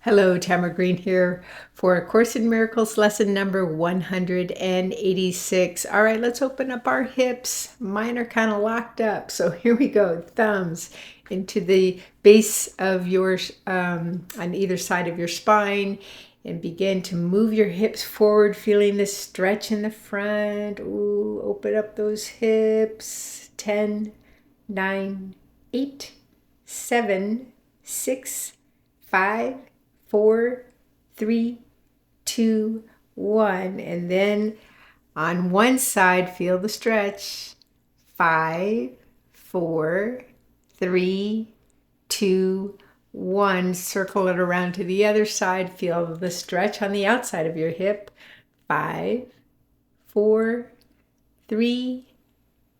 Hello, Tamara Green here for A Course in Miracles lesson number 186. All right, let's open up our hips. Mine are kind of locked up. So here we go. Thumbs into the base of on either side of your spine, and begin to move your hips forward, feeling this stretch in the front. Ooh, open up those hips. 10, 9, 8, 7, 6, 5, 4, 3, 2, 1. And then on one side, feel the stretch. 5, 4, 3, 2, 1. Circle it around to the other side. Feel the stretch on the outside of your hip. 5, 4, 3,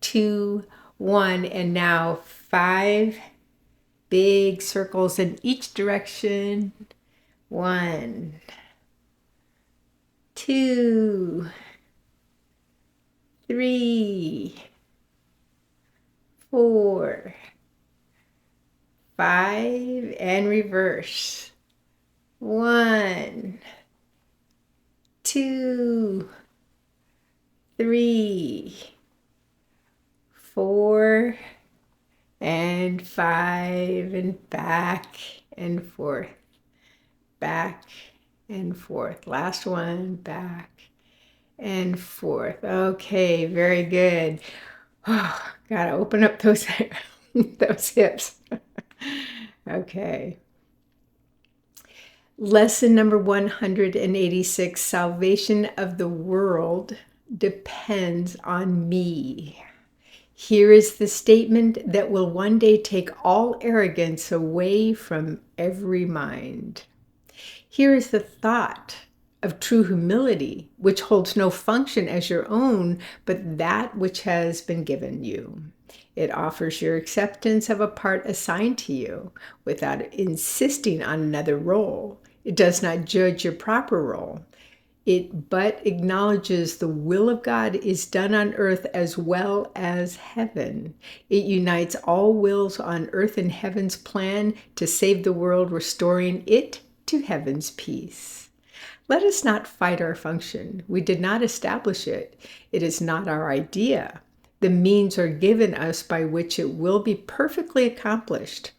2, 1. And now 5 big circles in each direction. 1, 2, 3, 4, 5, and reverse. 1, 2, 3, 4, and 5, and back and forth. Back and forth. Last one, back and forth. Okay, very good. Oh, gotta open up those those hips. Okay. Lesson number 186, salvation of the world depends on me. Here is the statement that will one day take all arrogance away from every mind. Here is the thought of true humility, which holds no function as your own, but that which has been given you. It offers your acceptance of a part assigned to you without insisting on another role. It does not judge your proper role. It but acknowledges the will of God is done on earth as well as heaven. It unites all wills on earth in heaven's plan to save the world, restoring it to heaven's peace. Let us not fight our function. We did not establish it. It is not our idea. The means are given us by which it will be perfectly accomplished.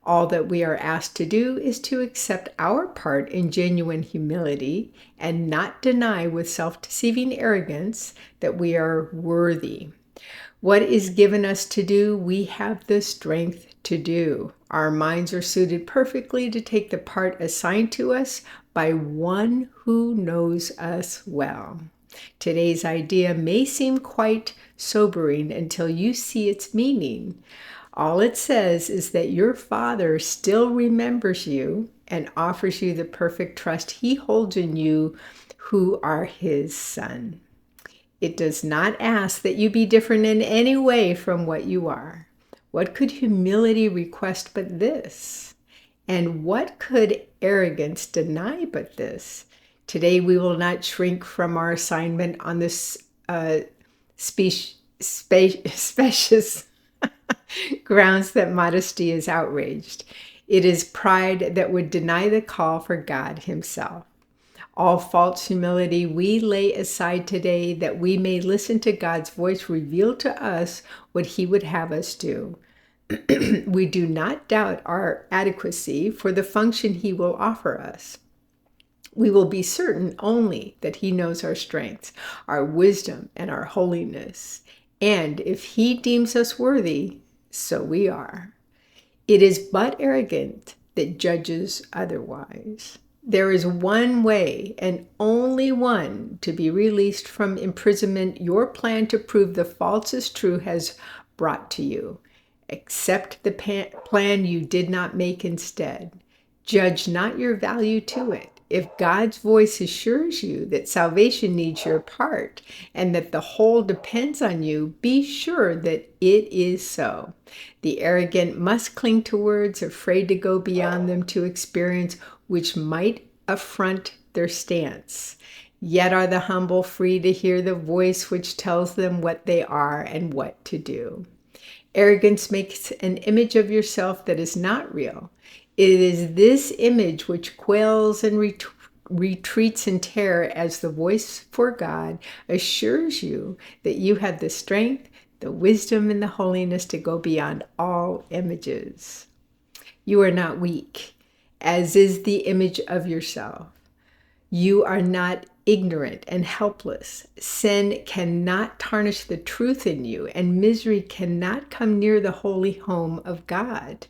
All that we are asked to do is to accept our part in genuine humility and not deny with self-deceiving arrogance that we are worthy. What is given us to do, we have the strength to do. Our minds are suited perfectly to take the part assigned to us by one who knows us well. Today's idea may seem quite sobering until you see its meaning. All it says is that your Father still remembers you and offers you the perfect trust He holds in you who are His Son. It does not ask that you be different in any way from what you are. What could humility request but this? And what could arrogance deny but this? Today we will not shrink from our assignment on this specious grounds that modesty is outraged. It is pride that would deny the call for God Himself. All false humility we lay aside today that we may listen to God's voice reveal to us what He would have us do. We do not doubt our adequacy for the function He will offer us. We will be certain only that He knows our strengths, our wisdom, and our holiness. And if He deems us worthy, so we are. It is but arrogant that judges otherwise. There is one way, and only one, to be released from imprisonment your plan to prove the false is true has brought to you. Accept the plan you did not make instead. Judge not your value to it. If God's voice assures you that salvation needs your part and that the whole depends on you, be sure that it is so. The arrogant must cling to words, afraid to go beyond them to experience which might affront their stance. Yet are the humble free to hear the voice which tells them what they are and what to do. Arrogance makes an image of yourself that is not real. It is this image which quails and retreats in terror as the voice for God assures you that you have the strength, the wisdom, and the holiness to go beyond all images. You are not weak, as is the image of yourself. You are not ignorant and helpless. Sin cannot tarnish the truth in you, and misery cannot come near the holy home of God.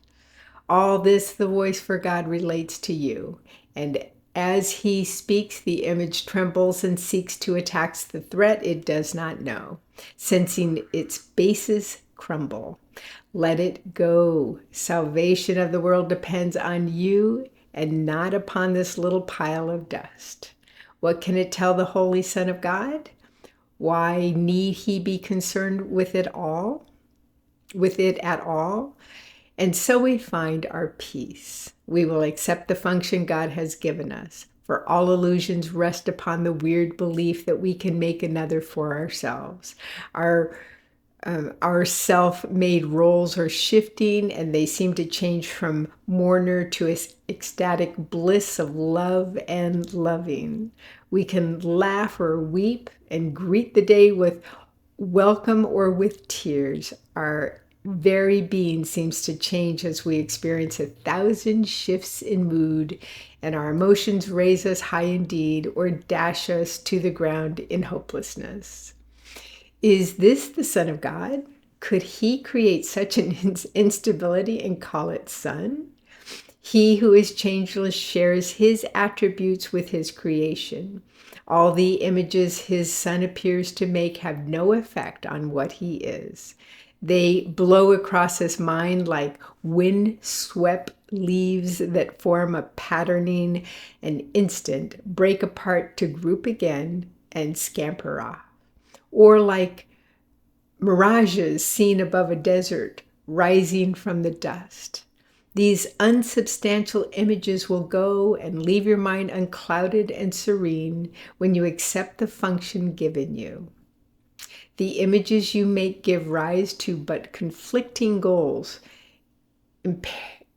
All this, the voice for God relates to you, and as he speaks, the image trembles and seeks to attack the threat it does not know, sensing its bases crumble. Let it go. Salvation of the world depends on you and not upon this little pile of dust. What can it tell the Holy Son of God? Why need he be concerned with it at all? And so we find our peace. We will accept the function God has given us, for all illusions rest upon the weird belief that we can make another for ourselves. Our self-made roles are shifting, and they seem to change from mourner to ecstatic bliss of love and loving. We can laugh or weep and greet the day with welcome or with tears. Our very being seems to change as we experience 1,000 shifts in mood, and our emotions raise us high indeed or dash us to the ground in hopelessness. Is this the Son of God? Could he create such an instability and call it Son? He who is changeless shares his attributes with his creation. All the images his Son appears to make have no effect on what he is. They blow across his mind like wind-swept leaves that form a patterning an instant, break apart to group again, and scamper off. Or like mirages seen above a desert, rising from the dust. These unsubstantial images will go and leave your mind unclouded and serene when you accept the function given you. The images you make give rise to but conflicting goals,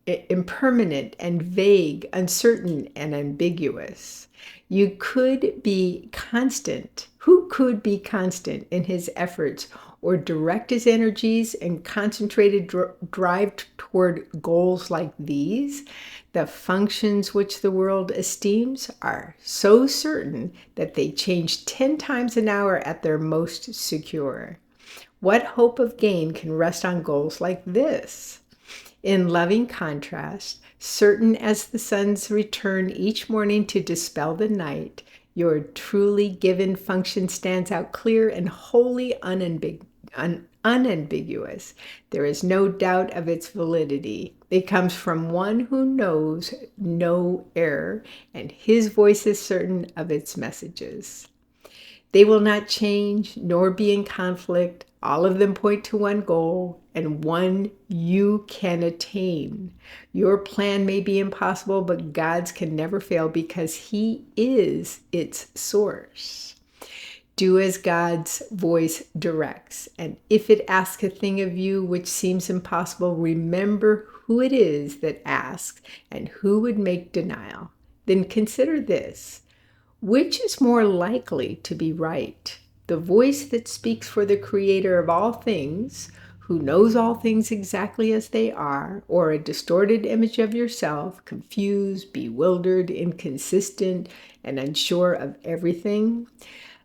impermanent and vague, uncertain and ambiguous. You could be constant. Who could be constant in his efforts or direct his energies and concentrated drive toward goals like these? The functions which the world esteems are so certain that they change 10 times an hour at their most secure. What hope of gain can rest on goals like this? In loving contrast, certain as the sun's return each morning to dispel the night, your truly given function stands out clear and wholly unambiguous. There is no doubt of its validity. It comes from one who knows no error, and his voice is certain of its messages. They will not change nor be in conflict. All of them point to one goal and one you can attain. Your plan may be impossible, but God's can never fail because he is its source. Do as God's voice directs, and if it asks a thing of you which seems impossible, remember who it is that asks and who would make denial. Then consider this. Which is more likely to be right? The voice that speaks for the creator of all things, who knows all things exactly as they are, or a distorted image of yourself, confused, bewildered, inconsistent, and unsure of everything?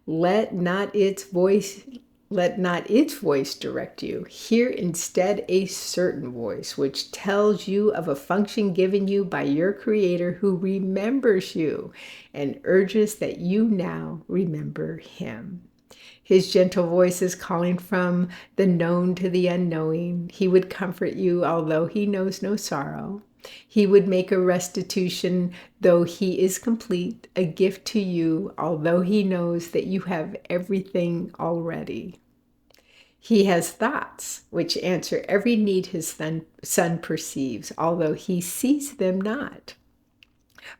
Let not its voice direct you. Hear instead a certain voice which tells you of a function given you by your Creator, who remembers you and urges that you now remember him. His gentle voice is calling from the known to the unknowing. He would comfort you, although he knows no sorrow. He would make a restitution, though he is complete, a gift to you, although he knows that you have everything already. He has thoughts which answer every need his son perceives, although he sees them not.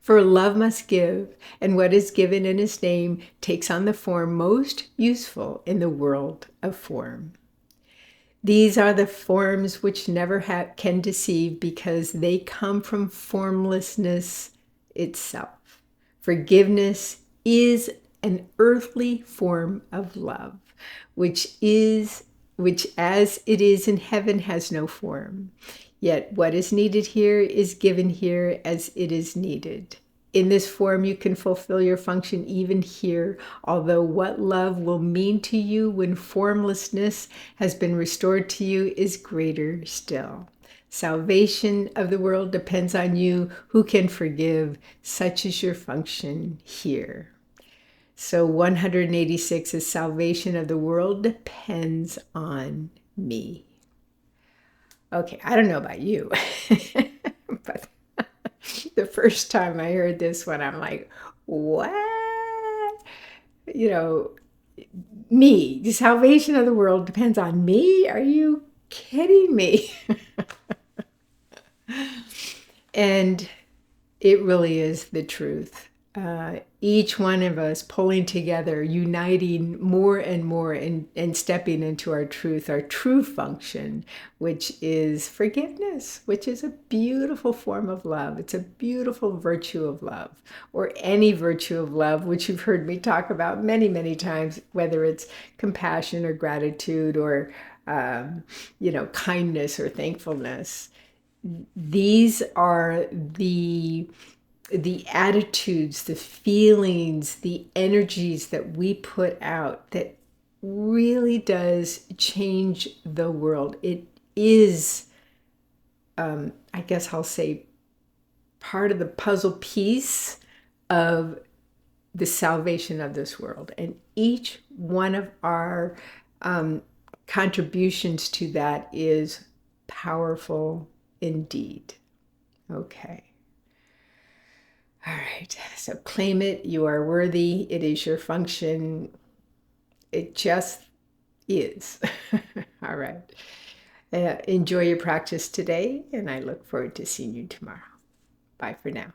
For love must give, and what is given in his name takes on the form most useful in the world of form. These are the forms which never can deceive because they come from formlessness itself. Forgiveness is an earthly form of love, which as it is in heaven has no form. Yet what is needed here is given here as it is needed. In this form, you can fulfill your function even here, although what love will mean to you when formlessness has been restored to you is greater still. Salvation of the world depends on you who can forgive. Such is your function here. So 186 is salvation of the world depends on me. Okay, I don't know about you, but the first time I heard this one, I'm like, what? You know, me, the salvation of the world depends on me? Are you kidding me? And it really is the truth. Each one of us pulling together, uniting more and more, and stepping into our true function, which is forgiveness, which is a beautiful form of love. It's a beautiful virtue of love, or any virtue of love, which you've heard me talk about many, many times, whether it's compassion or gratitude or, kindness or thankfulness. These are the attitudes, the feelings, the energies that we put out that really does change the world. It is, I guess I'll say, part of the puzzle piece of the salvation of this world. And each one of our contributions to that is powerful indeed. Okay. All right, so claim it. You are worthy. It is your function. It just is. All right. Enjoy your practice today, and I look forward to seeing you tomorrow. Bye for now.